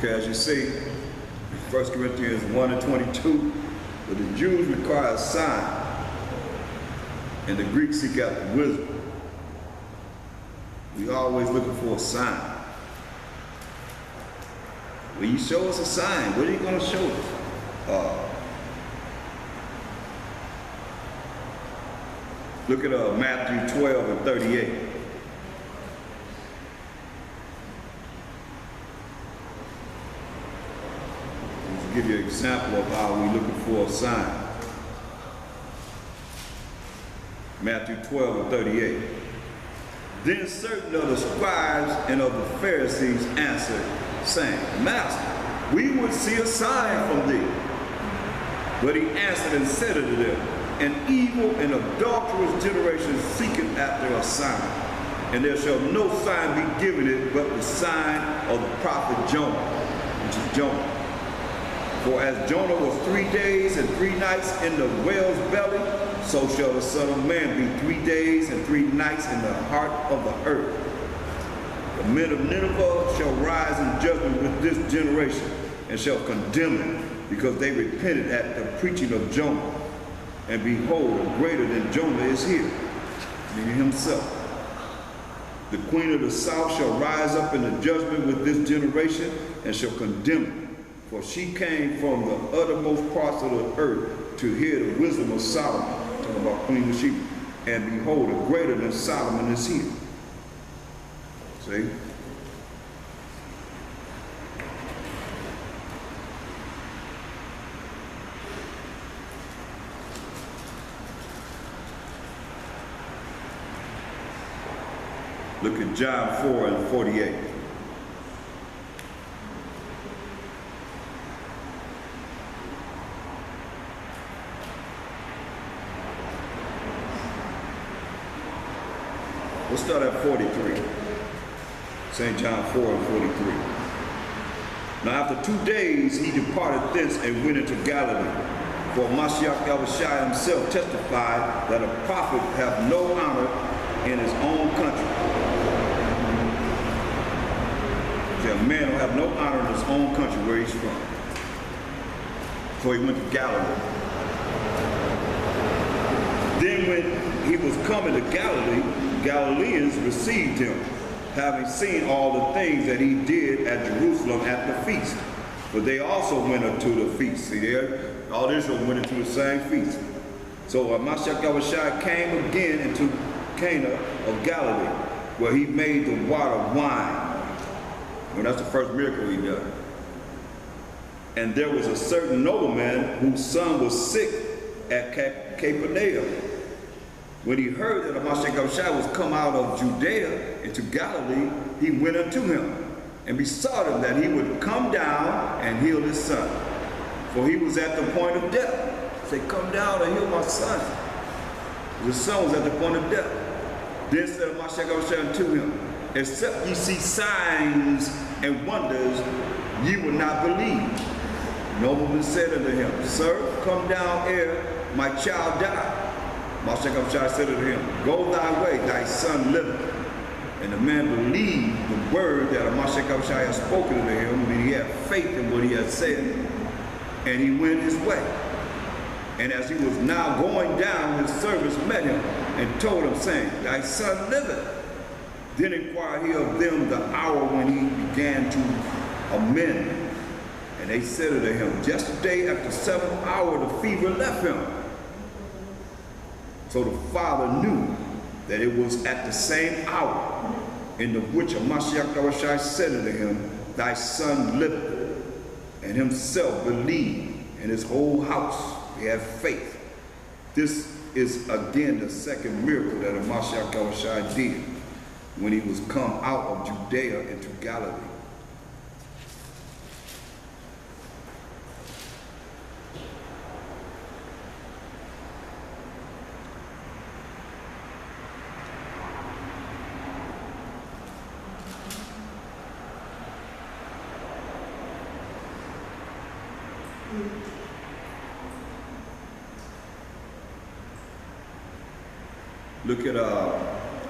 Okay, as you see, 1 Corinthians 1 and 22, but the Jews require a sign, and the Greeks seek out wisdom. We always looking for a sign. Will you show us a sign? What are you going to show us? Look at Matthew 12 and 38. Let's give you an example of how we're looking for a sign. Matthew 12 and 38. Then certain of the scribes and of the Pharisees answered, saying, Master, we would see a sign from thee. But he answered and said unto them, an evil and adulterous generation seeketh after a sign, and there shall no sign be given it but the sign of the prophet Jonah, which is Jonah. For as Jonah was 3 days and 3 nights in the whale's belly, so shall the Son of Man be 3 days and 3 nights in the heart of the earth. The men of Nineveh shall rise in judgment with this generation, and shall condemn it, because they repented at the preaching of Jonah. And behold, greater than Jonah is here, meaning himself. The queen of the south shall rise up in the judgment with this generation, and shall condemn it. For she came from the uttermost parts of the earth to hear the wisdom of Solomon. Talking about Queen of Sheba. And behold, greater than Solomon is here. See? Look at John 4 and 48. We'll start at 43. St. John 4 and 43. Now after 2 days he departed thence and went into Galilee. For Mashiach Yahushua himself testified that a prophet hath no honor in his own country. A man will have no honor in his own country where he's from. So he went to Galilee. Then when he was coming to Galilee, Galileans received him, having seen all the things that he did at Jerusalem at the feast. But they also went unto the feast. See there? All Israel went into the same feast. So Mashiach Yahushua came again into Cana of Galilee, where he made the water wine. Well, that's the first miracle he done. And there was a certain nobleman whose son was sick at Capernaum. When he heard that Mashiach Yahushua was come out of Judea into Galilee, he went unto him and besought him that he would come down and heal his son. For he was at the point of death. Say, come down and heal my son. The son was at the point of death. Then said Mashiach Yahushua unto him, except ye see signs and wonders, ye will not believe. The nobleman said unto him, Sir, come down ere my child die. Mashiach Yahushua said unto him, Go thy way, thy son liveth. And the man believed the word that Mashiach Yahushua had spoken to him, and he had faith in what he had said, and he went his way. And as he was now going down, his servants met him and told him, saying, Thy son liveth. Then inquired he of them the hour when he began to amend. And they said unto him, Yesterday at the 7th hour the fever left him. So the father knew that it was at the same hour in the which Mashiach Yahushua said unto him, Thy son liveth. And himself believed, and his whole house, he had faith. This is again the second miracle that Mashiach Yahushua did when he was come out of Judea into Galilee. Look at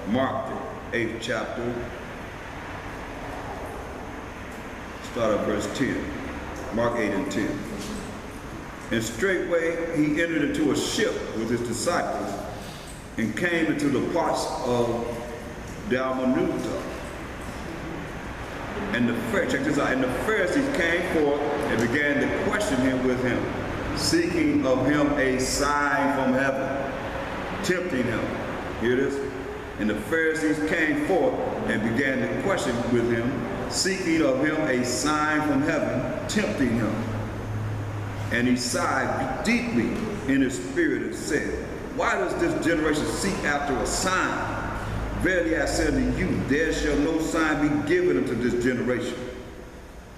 Mark, the 8th chapter, Start at verse 10. Mark 8 and 10. And straightway he entered into a ship with his disciples and came into the parts of Dalmanutha. And the Pharisees came forth and began to question him with him, seeking of him a sign from heaven, tempting him. Hear this? And the Pharisees came forth and began to question with him, seeking of him a sign from heaven, tempting him. And he sighed deeply in his spirit and said, why does this generation seek after a sign? Verily I say unto you, there shall no sign be given unto this generation.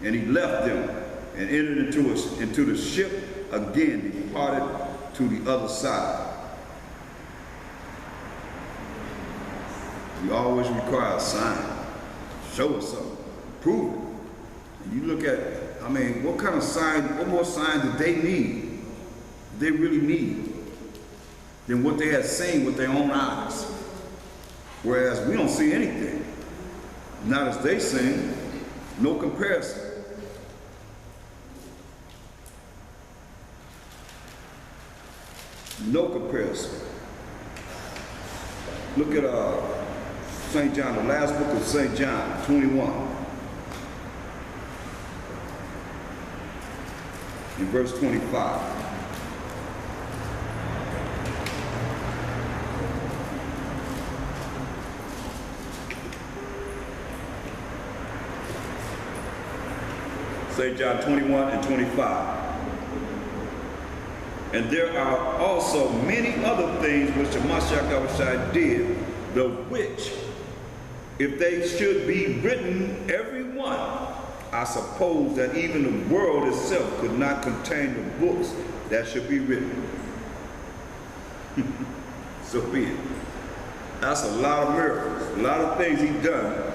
And he left them and entered into the ship again and departed to the other side. We always require a sign. Show us something. Prove it. And you look at, I mean, what kind of sign, what more sign did they need? They really need than what they had seen with their own eyes. Whereas we don't see anything. Not as they seen. No comparison. No comparison. Look at St. John, the last book of St. John, 21. In verse 25. St. John 21 and 25. And there are also many other things which the Mashiach did, the which, if they should be written every one, I suppose that even the world itself could not contain the books that should be written. So be it. That's a lot of miracles, a lot of things he done.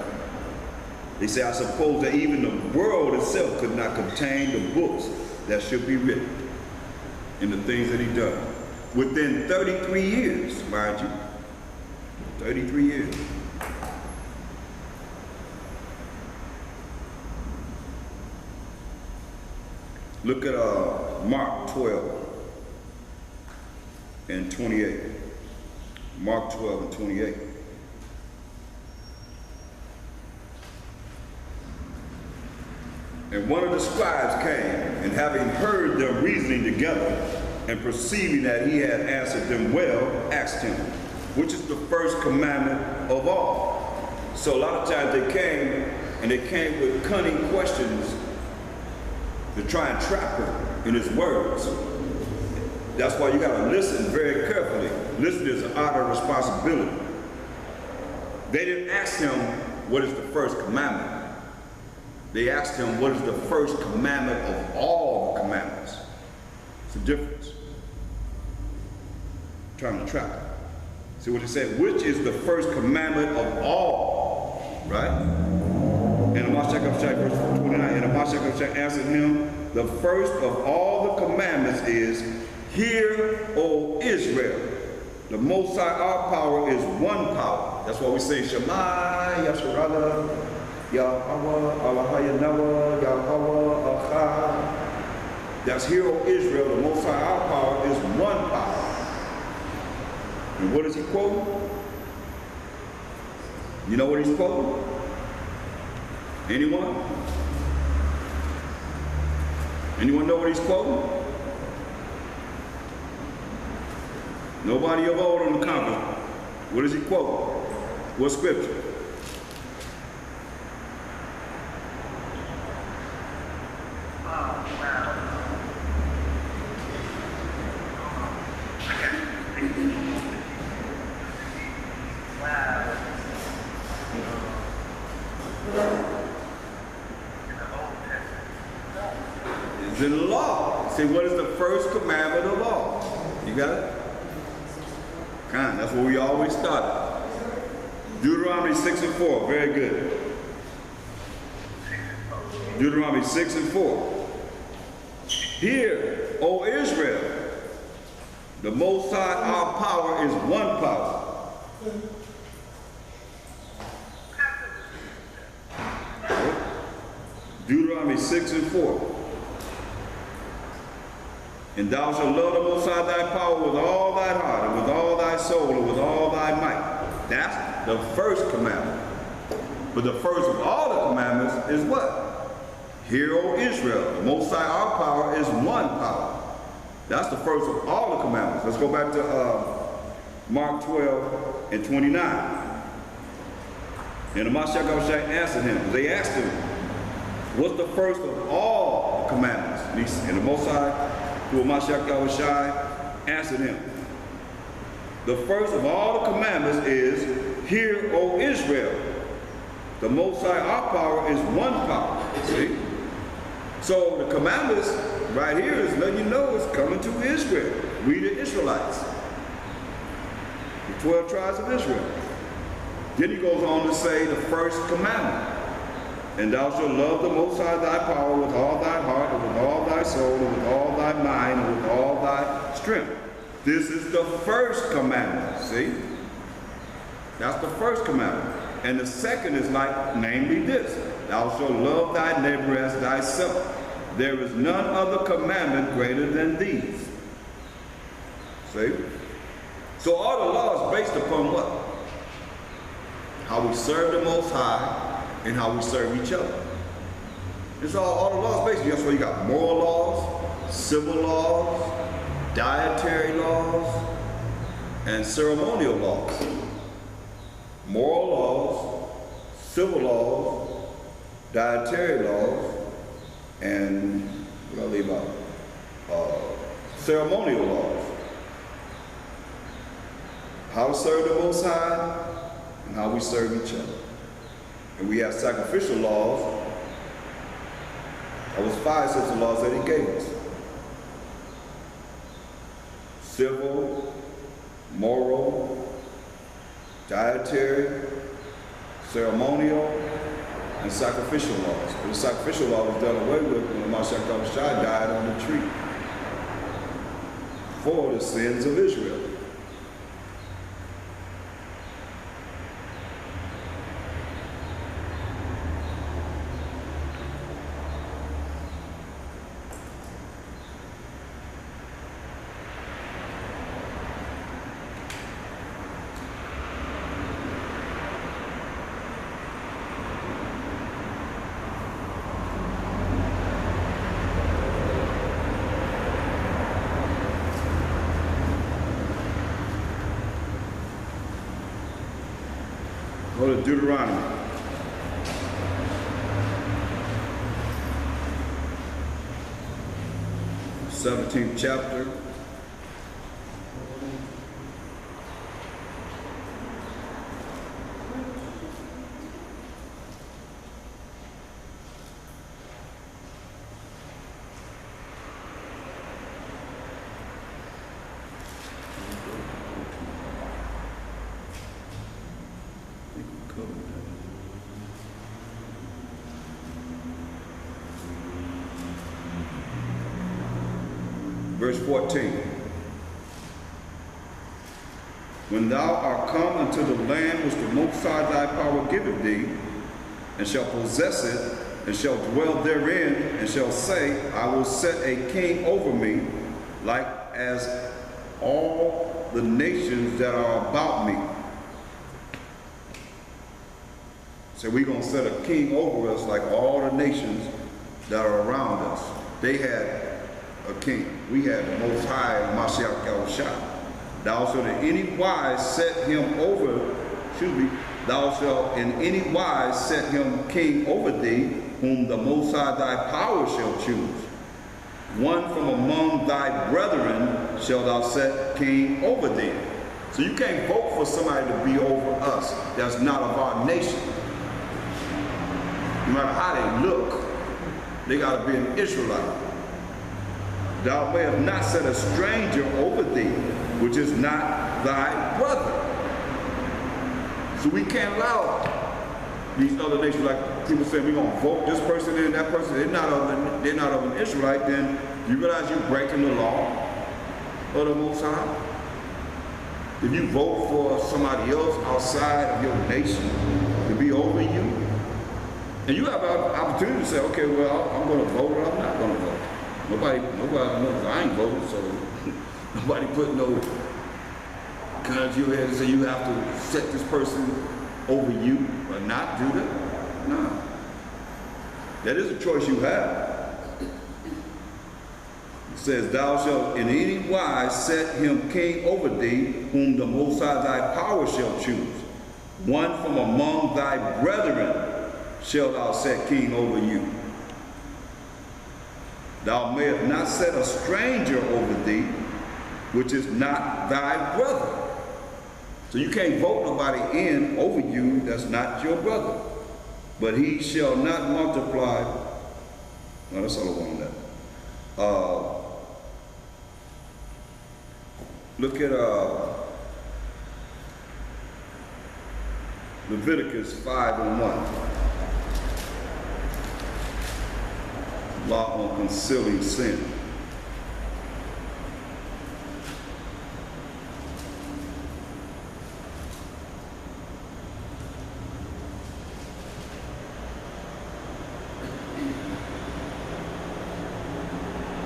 They say, I suppose that even the world itself could not contain the books that should be written in the things that he done. Within 33 years, mind you. 33 years. Look at Mark 12 and 28. Mark 12 and 28. And one of the scribes came, and having heard them reasoning together, and perceiving that he had answered them well, asked him, which is the first commandment of all? So a lot of times they came, and they came with cunning questions to try and trap him in his words. That's why you got to listen very carefully. Listening is an art of responsibility. They didn't ask him, what is the first commandment? They asked him, what is the first commandment of all the commandments? It's a difference. Trying to trap him. See what he said? Which is the first commandment of all? Right? And the Mashiach verse 29. And the Mashiach answered him, the first of all the commandments is, hear, O Israel. The Most High, our power, is one power. That's why we say Shema, Yasharala, Yahweh, Allahayanawa, Yahweh, Achad. That's hear, O Israel, the Most High, our power, is one power. And what is he quoting? You know what he's quoting? Anyone? Anyone know what he's quoting? Nobody of old on the conference. What is he quoting? What scripture? It's in the law. See, what is the first commandment of all? You got it? That's where we always start. Deuteronomy 6 and 4. Very good. Deuteronomy 6 and 4. Hear, O Israel, the Most High, our power, is one power. Deuteronomy Deuteronomy 6 and 4. And thou shalt love the Most High thy power with all thy heart, and with all thy soul, and with all thy might. That's the first commandment. But the first of all the commandments is what? Hear, O Israel, the Most High our power is one power. That's the first of all the commandments. Let's go back to Mark 12 and 29. And the Mashiach answered him. They asked him, what's the first of all the commandments? And the Most High, who Mashiach answered him, the first of all the commandments is, hear, O Israel, the Most High our power is one power. See? So the commandments right here is letting you know it's coming to Israel. We the Israelites. The 12 tribes of Israel. Then he goes on to say the first commandment. And thou shalt love the Most High thy power with all thy heart, and with all thy soul, and with all thy mind, and with all thy strength. This is the first commandment. See? That's the first commandment. And the second is like, namely this, thou shalt love thy neighbor as thyself. There is none other commandment greater than these. See? So all the law is based upon what? How we serve the Most High and how we serve each other. It's all the laws based. That's why you got moral laws, civil laws, dietary laws, and ceremonial laws. Moral laws, civil laws, dietary laws, and what I'll leave out, ceremonial laws. How to serve the Most High and how we serve each other. And we have sacrificial laws. That was 5 sets of laws that he gave us. Civil, moral, dietary, ceremonial, and sacrificial laws. But the sacrificial law was done away with when the Mashiach died on the tree for the sins of Israel. Go to Deuteronomy. th chapter. Verse 14. When thou art come unto the land which the Most High thy power giveth thee, and shall possess it, and shall dwell therein, and shall say, I will set a king over me, like as all the nations that are about me. So we're going to set a king over us like all the nations that are around us. They had a king. We had the Most High, Mashiach Yahushua. Thou shalt in any wise set him over, thou shalt in any wise set him king over thee, whom the Most High thy power shall choose. One from among thy brethren shalt thou set king over thee. So you can't vote for somebody to be over us that's not of our nation. No matter how they look, they got to be an Israelite. Thou mayest not set a stranger over thee, which is not thy brother. So we can't allow these other nations, like people say, we're going to vote this person in, that person, they're not of an Israelite, then you realize you're breaking the law of the Most High. If you vote for somebody else outside of your nation to be over you, And you have an opportunity to say, okay, well, I'm going to vote or I'm not going to vote. Nobody knows I ain't voting, so nobody put no gun to your head and say you have to set this person over you or not do that. No. That is a choice you have. It says, thou shalt in any wise set him king over thee, whom the Most High thy power shall choose. One from among thy brethren shalt thou set king over you. Thou mayest not set a stranger over thee, which is not thy brother. So you can't vote nobody in over you that's not your brother. But he shall not multiply. No, that's all I want on that. Look at Leviticus 5:1. Law on concealing sin.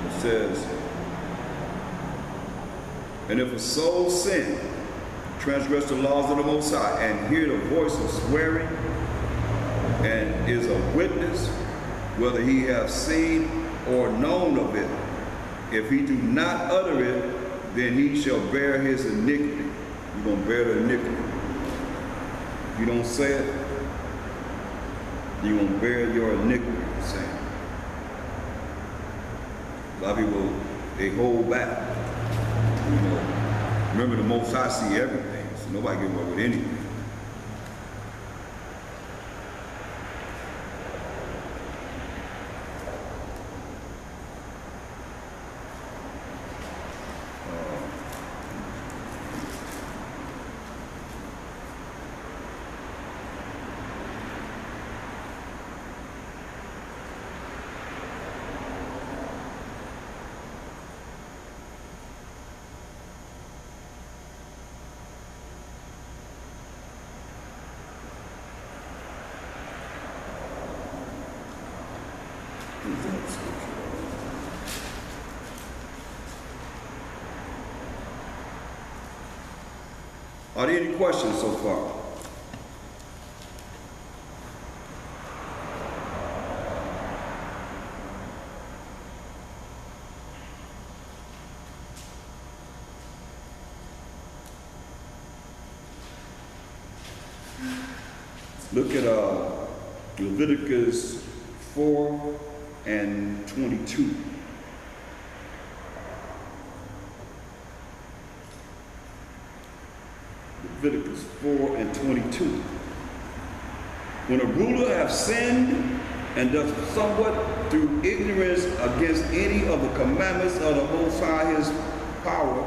It says, and if a soul sin, transgress the laws of the Most High, and hear the voice of swearing, and is a witness, whether he have seen or known of it, if he do not utter it, then he shall bear his iniquity. You're going to bear the iniquity. If you don't say it, you're going to bear your iniquity. Saying. A lot of people, they hold back. You know, remember the Most High see everything, so nobody get away with anything. Are there any questions so far? Look at Leviticus 4:22. Leviticus 4:22. When a ruler hath sinned and doth somewhat through ignorance against any of the commandments of the Most High his power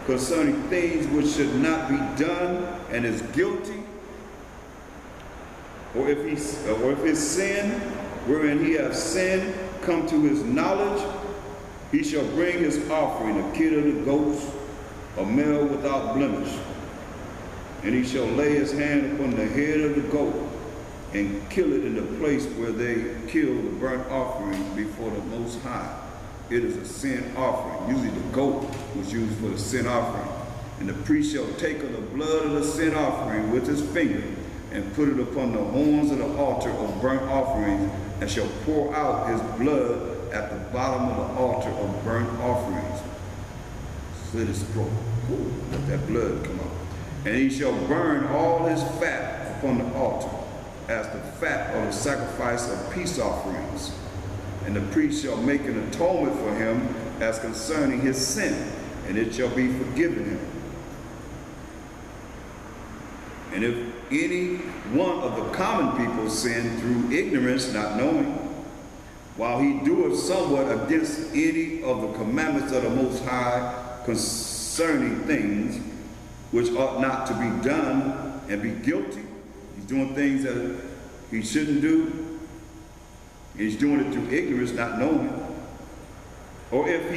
concerning things which should not be done, and is guilty, or if his sin wherein he hath sinned come to his knowledge, he shall bring his offering, a kid of the goats, a male without blemish. And he shall lay his hand upon the head of the goat and kill it in the place where they kill the burnt offering before the Most High. It is a sin offering. Usually the goat was used for the sin offering. And the priest shall take of the blood of the sin offering with his finger and put it upon the horns of the altar of burnt offerings, and shall pour out his blood at the bottom of the altar of burnt offerings. Slit his throat. Let that blood come out. And he shall burn all his fat upon the altar, as the fat of the sacrifice of peace offerings. And the priest shall make an atonement for him as concerning his sin, and it shall be forgiven him. And if any one of the common people sin through ignorance, not knowing, while he doeth somewhat against any of the commandments of the Most High concerning things which ought not to be done, and be guilty, he's doing things that he shouldn't do, he's doing it through ignorance, not knowing, or if